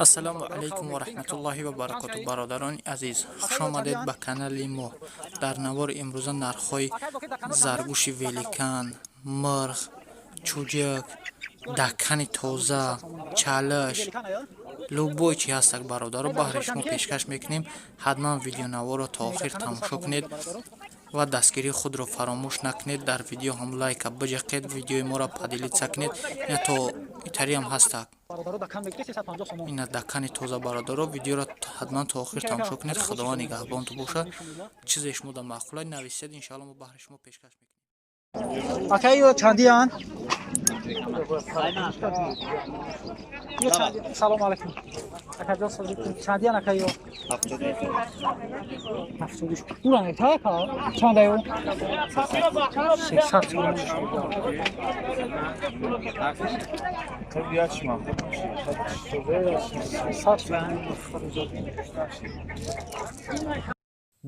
ассалому алайкум ва раҳматуллоҳи ва баракату. бародарони азиз, хуш омадед ба канали мо. дар навори имрӯза нархҳои заргӯши великан, мирғ, чӯҷак, даккани тоза, чалаш, любой чи ҳастак бародаро баҳри шумо пешкаш мекунем. ҳатман видеонаворро то охир тамошо кунед ва дастгирии худро фаромӯш накунед. дар видео ҳам лайка биҷақед, видеои моро падилитса кунед. ина то итариам ҳастак. ина даккани тоза бародаро, видеоро ҳатман то охир тамошо кунед. худованд нигаҳбонтон бошад. чизе шумода маъқулай нависед, иншоалло мо баҳри шумо пешкаш мекунем. Акайо чандиян? Салом алейкум. Акайо чандиян акайо? 70. Уран така? Чандаю? 600.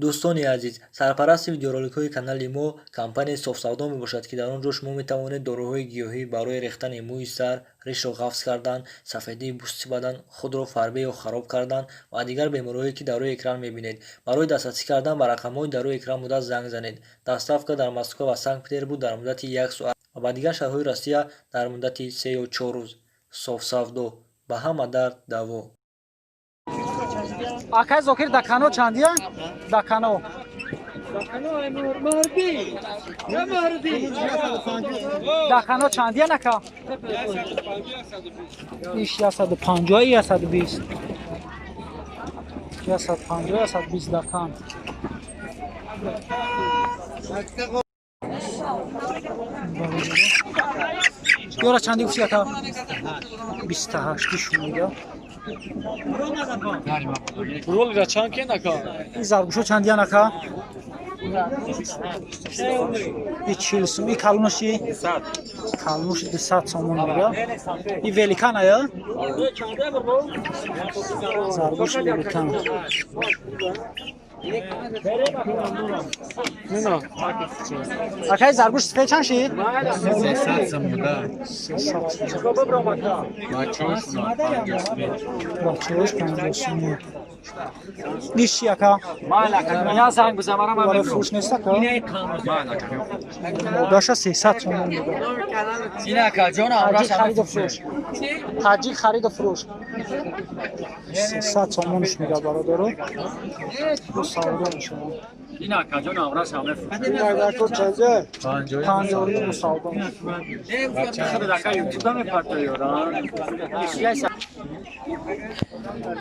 дӯстони азиз, сарпарасти видеороликҳои канали мо компанияи софсавдо мебошад, ки дар он ҷо шумо метавонед дороҳои гиёҳӣ барои рехтани мӯи сар, ришро ғафз кардан, сафедии пӯсти бадан, худро фарбе ё хароб кардан ва дигар бемориҳое ки дар рӯи экран мебинед. барои дастрасӣ кардан ба рақамҳои дар рӯи экран буда занг занед. Доставка дар Москва ва Санкт-Петербург дар муддати 1 соат ва ба дигар шаҳрҳои Россия дар муддати 3 ё 4 рӯз. Софсавдо, ба ҳама дард даво. Акай Зокир дакано чандия? Дакано. Дакано чандия нака? Иш 150 120. 150 120 дакан. Ёра чанди гуфти ака? 28 шумида. Ролга чанд кен ака? این زرگوشو چندیان اکا؟ این 40 سوم. این کلونش چی؟ 100. کلونش 200 سومون میگه. این ولیکان آیا؟ زرگوش ولیکان. نه اکای زرگوش سفید چند شی؟ 300 سمودا. بچه‌هاش 50 سومی. نیش چی اکا؟ یا زنگ بزنم برای فروش نیست اکا؟ موداشا 300 سومون میگه. این اکا جان حاجی خرید و فروش. حاجی خرید و فروش. 300 سومونش میگه برادرو. دو سودا میشه. این اکا جان آوراش همه تو چنده؟ 50 دو سودا. بچه خود اکا یوتیوب هم پرتو یوران.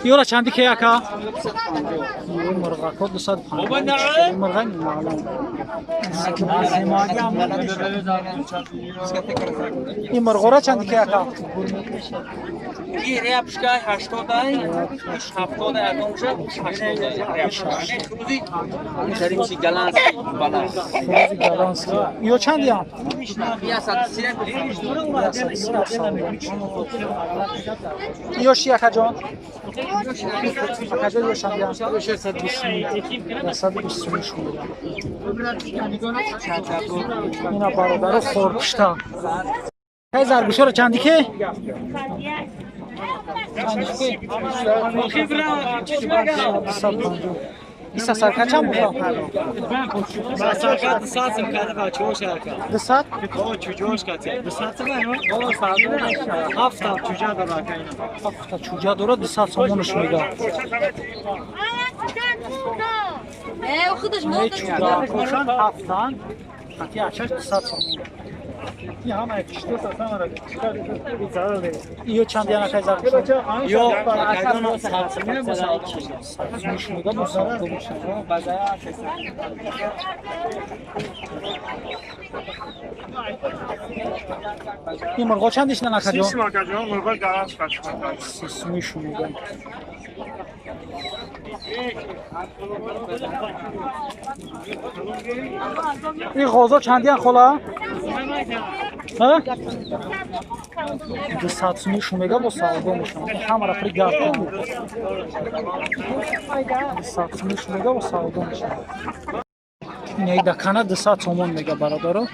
یورا چندی که اکا؟ یه مرغا کد 250. مرغا معلوم. این مرغا را چندی که اکا؟ این ریپشکا 80 70 ادامشه 80 روزی داریم چی گلانس بالا گلانس یو چندی هم؟ 130 یو شی اکا جان؟ اکا جان یو چندی هم؟ 120 شما اینا برادر خورکشتا های زرگوشه رو چندی که؟ ایسا سرکه چند بودم؟ سرکت سازم کرده بچه ها شرکت 200؟ آه چوجوش کتی 200 نه؟ آه سازم هفته چوجا داره که هفته چوجا داره 200 سومونش میگه خودش نه چوجا کوشن هفتن حتی اچش 200 سومون این همه کشته سازم را ایو چند دیانه که زرگوشه؟ یا اکیدان سازمه بزرگ سازمش میگه بزرگ بگوشه این مرغا چندش نه نکه جان؟ 6 مرغا جان مرغا گرانس کشم سیسمیش میگه این غازا چندی هم خلا؟ ها؟ 200 سومیش میگه با سودا میشم همه را پری گرد کنم 200 سومیش میگه با سودا میشم این یک دکانه 200 سومون میگه برادرو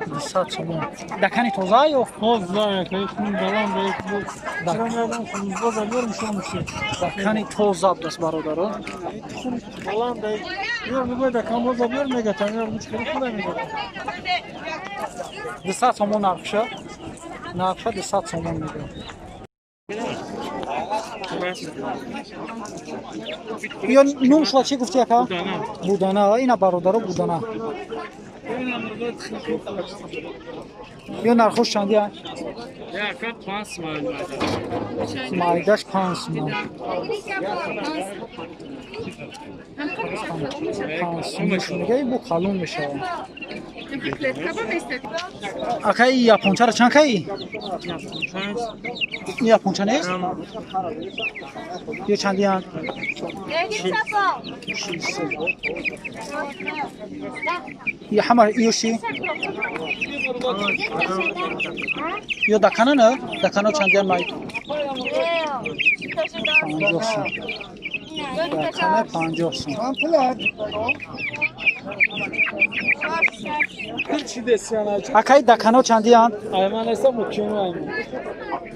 200 сомон. Дакани тоза ё? Тоза, який хун балан бек бу. Даканадан хун боза бёрм шумши. Дакани тоза аст бародаро. Хун балан бек. Ёр бу дакан боза бёр мега танер мушкили худа мега. 200 сомон нархша. Нархша 200 сомон мега. Ё нум шла чӣ гуфти ака? Будана. Ина бародаро будана. Ё нархош чанди а? Яка 5 мал. Майдаш 5 сомон. 5 сомон мега бу қалун мешавад. Ака и япончаро чанд каи? Японча нест? Ё чанди ан? ё ҳама ёши? ё дакана на? Дакана чанди ан май? 50 сом. Дакана 50 сом. Чӣ десяна? Акаи дакано чанди ан? Айман эса мукино айман.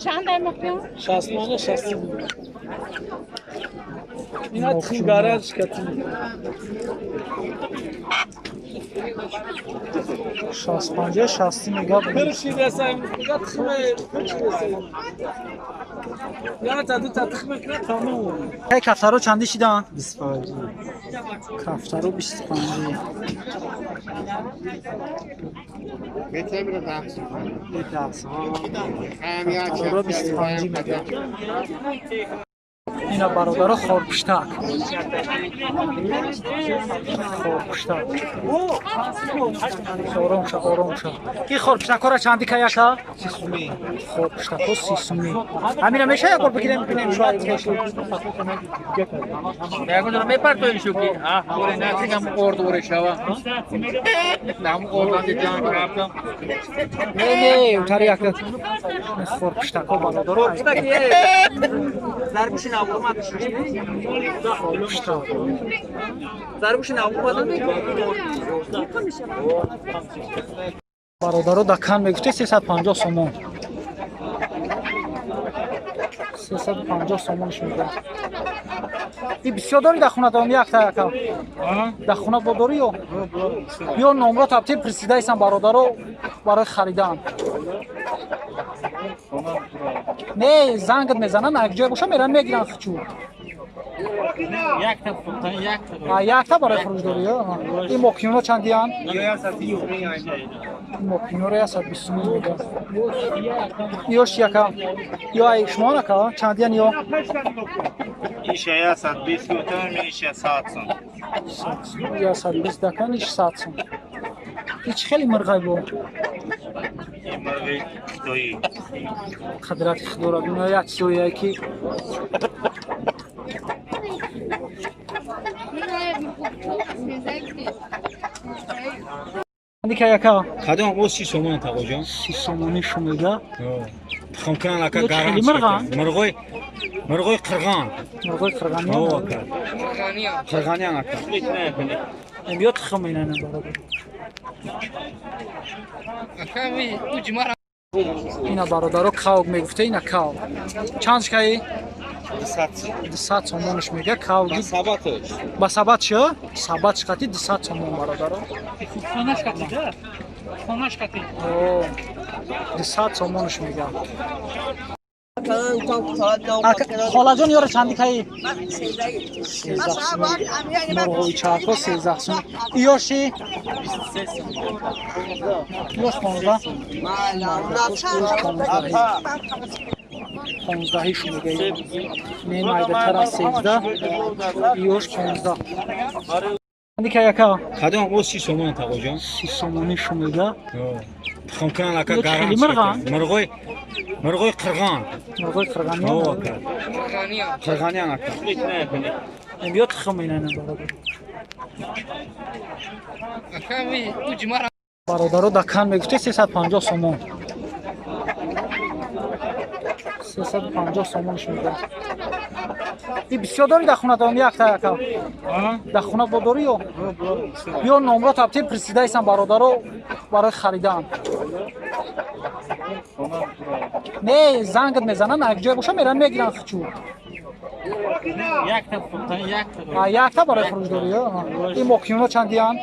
چند در مقیم؟ 60 мана 60. Ина тхи гараж кати. 60 60 мега. Кырши десам, я тхме, кырши десам. Я таду татхме кна тамом. Кай кафтаро чанди шидан? 25. Кафтаро 25. Кафтаро 25 мега. Ина бародаро хорпуштак. Хорпуштак. Оромша, оромша. Ки хорпуштакора чанди каяка? 30 сомӣ. Хорпуштако 30 сомӣ. Амина меша якор бигирем бинем шояд. Ягондро мепартоишо ки оре насигам орд орешава. Нам ордан дидан каптам. Не, утари яка. Хорпуштако бародаро. Зарбушин автомат шушти. Хорпуштак. Зарбушин автомат. бародаро дакан мегуфте 350 сомон. 350 сомонш мегӯяд. И бисёр дори дар хона дорам якта яка? Дар хона бодори ё? Ё номро табтиб присидаисам бародаро барои харидан. Не, зангат мезанан, якҷоя боша меран мегиран хичу. Якта барои хуруҷ дори ё? Ин мокиёно чандиян? Мокиёро 120 сомон мегӯяд. Ёш яка? Ё ай шумо ака чандиян ё? İşe 120 götürme işe 100 сом. 120 дакан иш 100 сом. Ич хеле мирғай бо. Мирғай худои. Қадрати худора бино як соя ки Дика яка? Кадом оз 30 сомон тағоҷон? 30 сомони шумега? Тхонкан ака Ё гарант. Мирғой қирған. Мирғой қирғани? Қирғаниян ака. Ем ё тхим инана бародар. Ина бародаро кавг мегуфта, ина кавг. Чандш каи? 200 сомонш мега кавги. Сабатош. Ба сабат шо? Сабат шкати 200 сомон бародаро. Хонаш кати да? Хонаш кати. О, 200 сомонш мега. Холаджон ёра чанди каи? 13 сом. Морғои чако 13 сом. Ёши? 15. 15 шумега. Не майдатара 13. Ёш 15. Дика яка? Кадом оз 30 сомон тағоҷон? 30 сомони шумега. Тхонкан ака Ё гарант. хеле мирған? Мирғой қирған. Мирғои қирғани? Қирғаниян ака. Ем ё тхим инана бародар. бародаро дакан мегуфте 350 сомон. 350 сомонш мегӯяд. این بسیار داری در خونه تا یک تا یکم در خونه بوداری یا نمره تبتی پرسیده ایسان برادر برای خریدن نه زنگت میزنن یک جای باشه میرن میگیرن خچو یک تا برای فروش داری این مکیونو چندی هم؟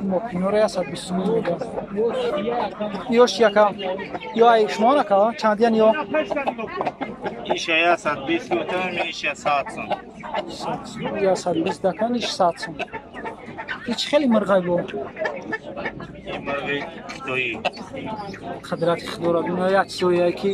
مکیونو رو 120 میگه یوش یکم یا ایشمان اکا چندی هم یا ایشه 120 götürür mü işe 100 son. یا 120 دکن ایش 100 سون هیچ خیلی مرغای بود Mırgı doyu. خدرات خدورا بینو یک سوی یکی